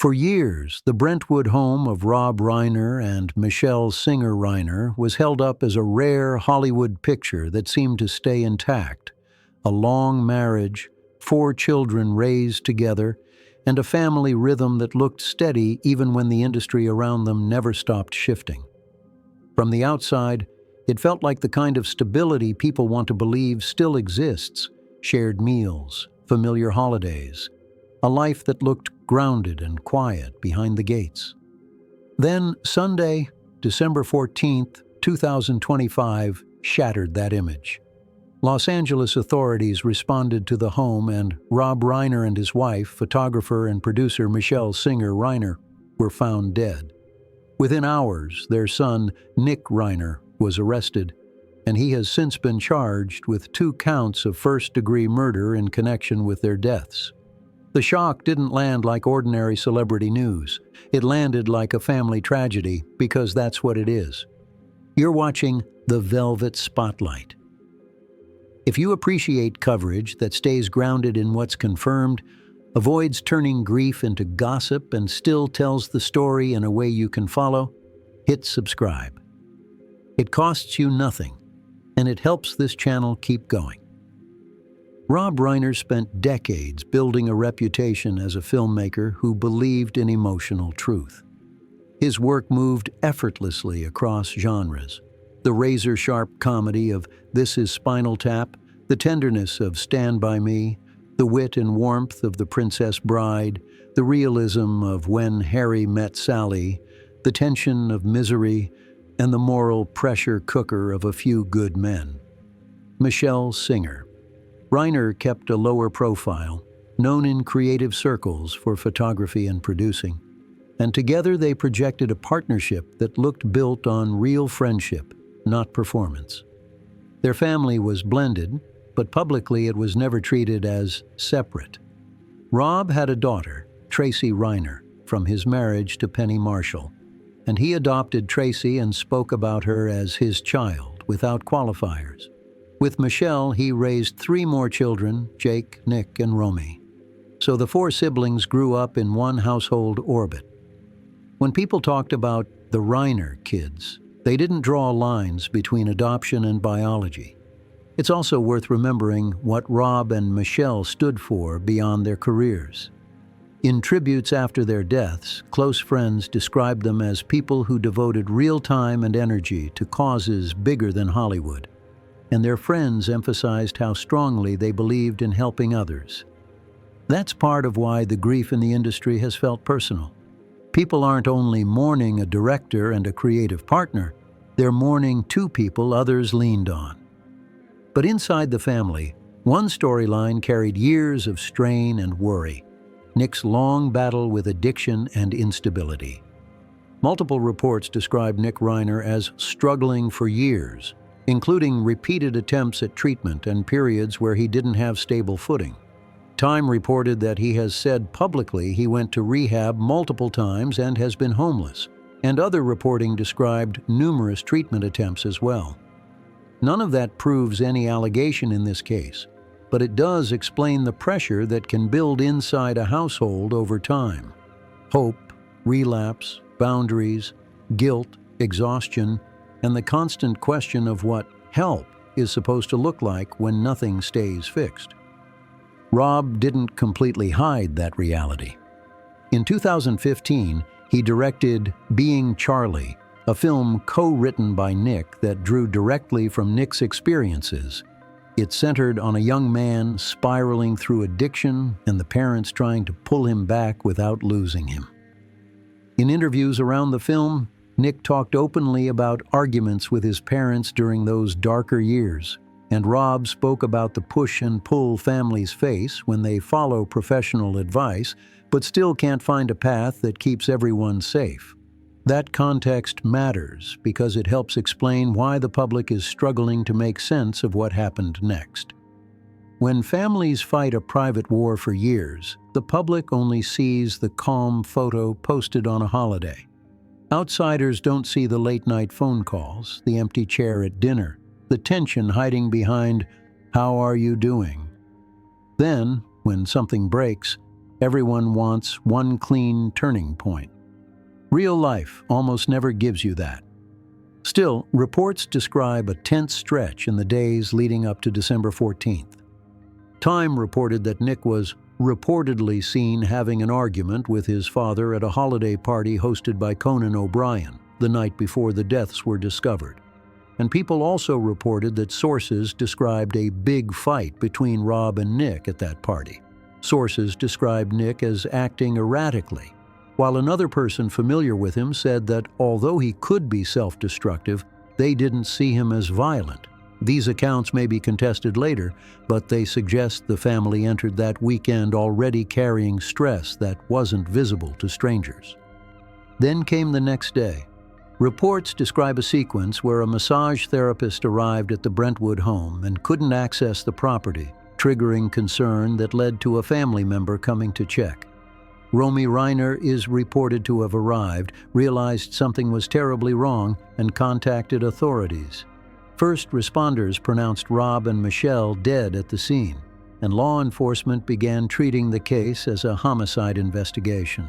For years, the Brentwood home of Rob Reiner and Michelle Singer Reiner was held up as a rare Hollywood picture that seemed to stay intact. A long marriage, 4 children raised together, and a family rhythm that looked steady even when the industry around them never stopped shifting. From the outside, it felt like the kind of stability people want to believe still exists: shared meals, familiar holidays, a life that looked grounded and quiet behind the gates. Then Sunday, December 14th, 2025, shattered that image. Los Angeles authorities responded to the home, and Rob Reiner and his wife, photographer and producer Michelle Singer Reiner, were found dead. Within hours, their son, Nick Reiner, was arrested, and he has since been charged with 2 counts of first-degree murder in connection with their deaths. The shock didn't land like ordinary celebrity news. It landed like a family tragedy, because that's what it is. You're watching The Velvet Spotlight. If you appreciate coverage that stays grounded in what's confirmed, avoids turning grief into gossip, and still tells the story in a way you can follow, hit subscribe. It costs you nothing, and it helps this channel keep going. Rob Reiner spent decades building a reputation as a filmmaker who believed in emotional truth. His work moved effortlessly across genres: the razor-sharp comedy of This Is Spinal Tap, the tenderness of Stand By Me, the wit and warmth of The Princess Bride, the realism of When Harry Met Sally, the tension of Misery, and the moral pressure cooker of A Few Good Men. Michelle Singer Reiner kept a lower profile, known in creative circles for photography and producing, and together they projected a partnership that looked built on real friendship, not performance. Their family was blended, but publicly it was never treated as separate. Rob had a daughter, Tracy Reiner, from his marriage to Penny Marshall, and he adopted Tracy and spoke about her as his child, without qualifiers. With Michelle, he raised 3 more children, Jake, Nick, and Romy. So the 4 siblings grew up in one household orbit. When people talked about the Reiner kids, they didn't draw lines between adoption and biology. It's also worth remembering what Rob and Michelle stood for beyond their careers. In tributes after their deaths, close friends described them as people who devoted real time and energy to causes bigger than Hollywood, and their friends emphasized how strongly they believed in helping others. That's part of why the grief in the industry has felt personal. People aren't only mourning a director and a creative partner, they're mourning 2 people others leaned on. But inside the family, one storyline carried years of strain and worry: Nick's long battle with addiction and instability. Multiple reports describe Nick Reiner as struggling for years, including repeated attempts at treatment and periods where he didn't have stable footing. Time reported that he has said publicly he went to rehab multiple times and has been homeless, and other reporting described numerous treatment attempts as well. None of that proves any allegation in this case, but it does explain the pressure that can build inside a household over time. Hope, relapse, boundaries, guilt, exhaustion, and the constant question of what help is supposed to look like when nothing stays fixed. Rob didn't completely hide that reality. In 2015, he directed Being Charlie, a film co-written by Nick that drew directly from Nick's experiences. It centered on a young man spiraling through addiction and the parents trying to pull him back without losing him. In interviews around the film, Nick talked openly about arguments with his parents during those darker years, and Rob spoke about the push and pull families face when they follow professional advice but still can't find a path that keeps everyone safe. That context matters because it helps explain why the public is struggling to make sense of what happened next. When families fight a private war for years, the public only sees the calm photo posted on a holiday. Outsiders don't see the late-night phone calls, the empty chair at dinner, the tension hiding behind, "How are you doing?" Then, when something breaks, Everyone wants one clean turning point. Real life almost never gives you that. Still, reports describe a tense stretch in the days leading up to December 14th. Time reported that Nick was reportedly seen having an argument with his father at a holiday party hosted by Conan O'Brien the night before the deaths were discovered. And people also reported that sources described a big fight between Rob and Nick at that party. Sources described Nick as acting erratically, while another person familiar with him said that although he could be self-destructive, they didn't see him as violent. These accounts may be contested later, but they suggest the family entered that weekend already carrying stress that wasn't visible to strangers. Then came the next day. Reports describe a sequence where a massage therapist arrived at the Brentwood home and couldn't access the property, triggering concern that led to a family member coming to check. Tracy Reiner is reported to have arrived, realized something was terribly wrong, and contacted authorities. First responders pronounced Rob and Michelle dead at the scene, and law enforcement began treating the case as a homicide investigation.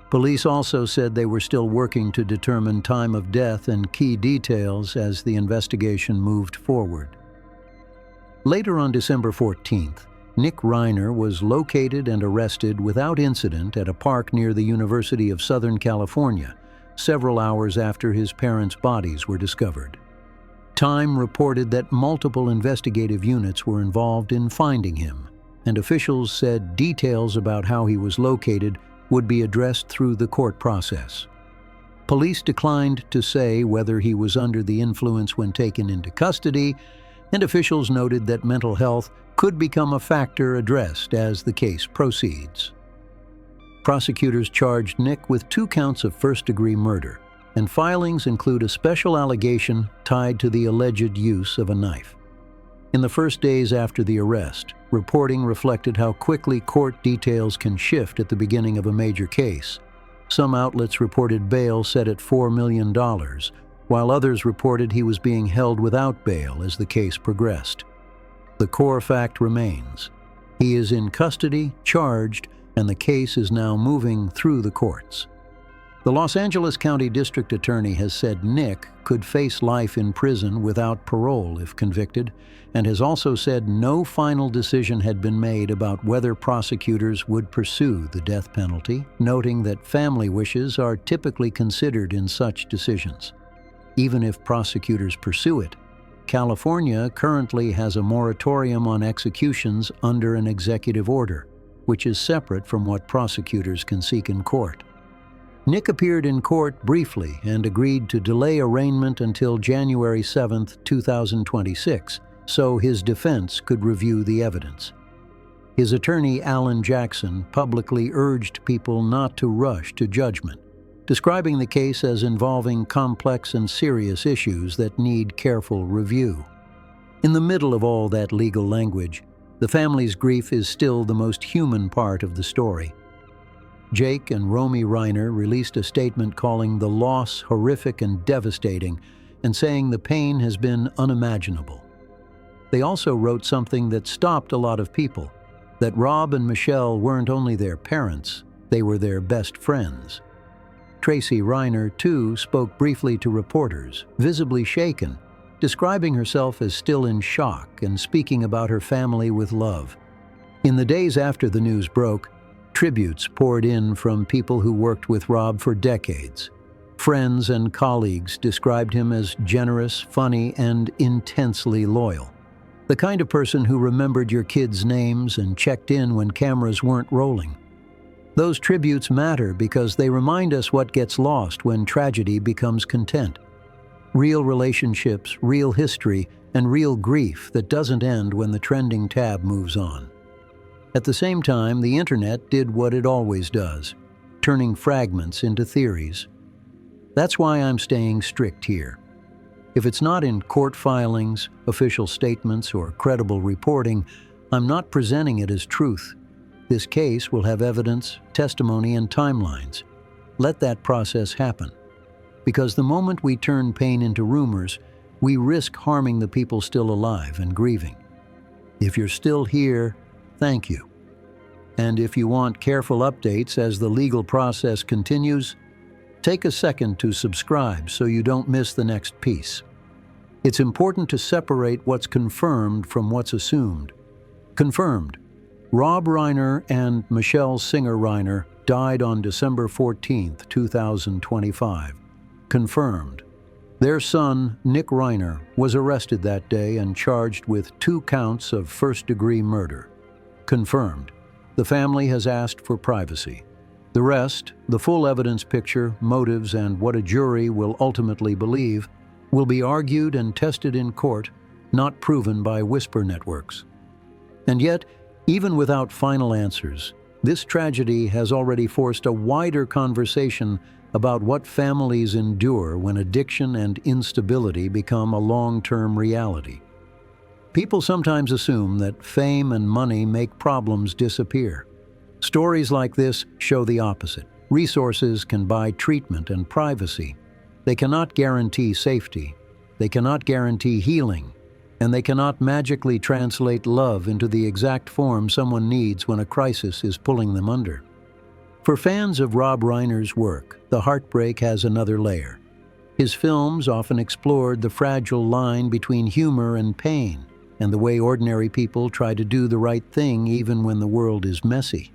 Police also said they were still working to determine time of death and key details as the investigation moved forward. Later on December 14th, Nick Reiner was located and arrested without incident at a park near the University of Southern California, several hours after his parents' bodies were discovered. Time reported that multiple investigative units were involved in finding him, and officials said details about how he was located would be addressed through the court process. Police declined to say whether he was under the influence when taken into custody, and officials noted that mental health could become a factor addressed as the case proceeds. Prosecutors charged Nick with 2 counts of first-degree murder, and filings include a special allegation tied to the alleged use of a knife. In the first days after the arrest, reporting reflected how quickly court details can shift at the beginning of a major case. Some outlets reported bail set at $4 million, while others reported he was being held without bail as the case progressed. The core fact remains. He is in custody, charged, and the case is now moving through the courts. The Los Angeles County District Attorney has said Nick could face life in prison without parole if convicted, and has also said no final decision had been made about whether prosecutors would pursue the death penalty, noting that family wishes are typically considered in such decisions. Even if prosecutors pursue it, California currently has a moratorium on executions under an executive order, which is separate from what prosecutors can seek in court. Nick appeared in court briefly and agreed to delay arraignment until January 7, 2026, so his defense could review the evidence. His attorney, Alan Jackson, publicly urged people not to rush to judgment, describing the case as involving complex and serious issues that need careful review. In the middle of all that legal language, the family's grief is still the most human part of the story. Jake and Tracy Reiner released a statement calling the loss horrific and devastating, and saying the pain has been unimaginable. They also wrote something that stopped a lot of people, that Rob and Michelle weren't only their parents, they were their best friends. Tracy Reiner, too, spoke briefly to reporters, visibly shaken, describing herself as still in shock and speaking about her family with love. In the days after the news broke, tributes poured in from people who worked with Rob for decades. Friends and colleagues described him as generous, funny, and intensely loyal. The kind of person who remembered your kids' names and checked in when cameras weren't rolling. Those tributes matter because they remind us what gets lost when tragedy becomes content. Real relationships, real history, and real grief that doesn't end when the trending tab moves on. At the same time, the internet did what it always does, turning fragments into theories. That's why I'm staying strict here. If it's not in court filings, official statements, or credible reporting, I'm not presenting it as truth. This case will have evidence, testimony, and timelines. Let that process happen. Because the moment we turn pain into rumors, we risk harming the people still alive and grieving. If you're still here, thank you. And if you want careful updates as the legal process continues, take a second to subscribe so you don't miss the next piece. It's important to separate what's confirmed from what's assumed. Confirmed: Rob Reiner and Michelle Singer Reiner died on December 14, 2025. Confirmed: their son, Nick Reiner, was arrested that day and charged with 2 counts of first-degree murder. Confirmed: the family has asked for privacy. The rest, the full evidence picture, motives, and what a jury will ultimately believe, will be argued and tested in court, not proven by whisper networks. And yet, even without final answers, this tragedy has already forced a wider conversation about what families endure when addiction and instability become a long-term reality. People sometimes assume that fame and money make problems disappear. Stories like this show the opposite. Resources can buy treatment and privacy. They cannot guarantee safety. They cannot guarantee healing. And they cannot magically translate love into the exact form someone needs when a crisis is pulling them under. For fans of Rob Reiner's work, the heartbreak has another layer. His films often explored the fragile line between humor and pain, and the way ordinary people try to do the right thing even when the world is messy.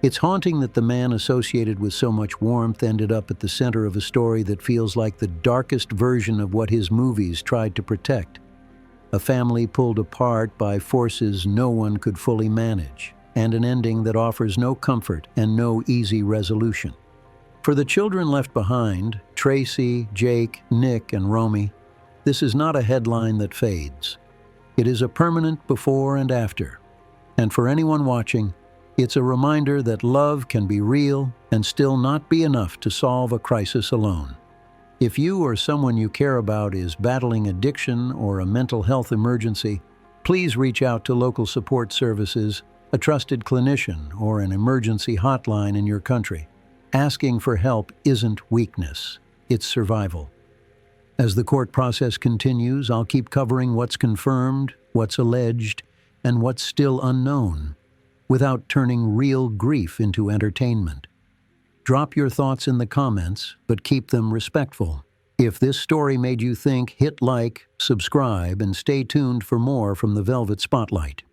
It's haunting that the man associated with so much warmth ended up at the center of a story that feels like the darkest version of what his movies tried to protect. A family pulled apart by forces no one could fully manage, and an ending that offers no comfort and no easy resolution. For the children left behind, Tracy, Jake, Nick, and Romy, this is not a headline that fades. It is a permanent before and after. And for anyone watching, it's a reminder that love can be real and still not be enough to solve a crisis alone. If you or someone you care about is battling addiction or a mental health emergency, please reach out to local support services, a trusted clinician, or an emergency hotline in your country. Asking for help isn't weakness, it's survival. As the court process continues, I'll keep covering what's confirmed, what's alleged, and what's still unknown, without turning real grief into entertainment. Drop your thoughts in the comments, but keep them respectful. If this story made you think, hit like, subscribe, and stay tuned for more from the Velvet Spotlight.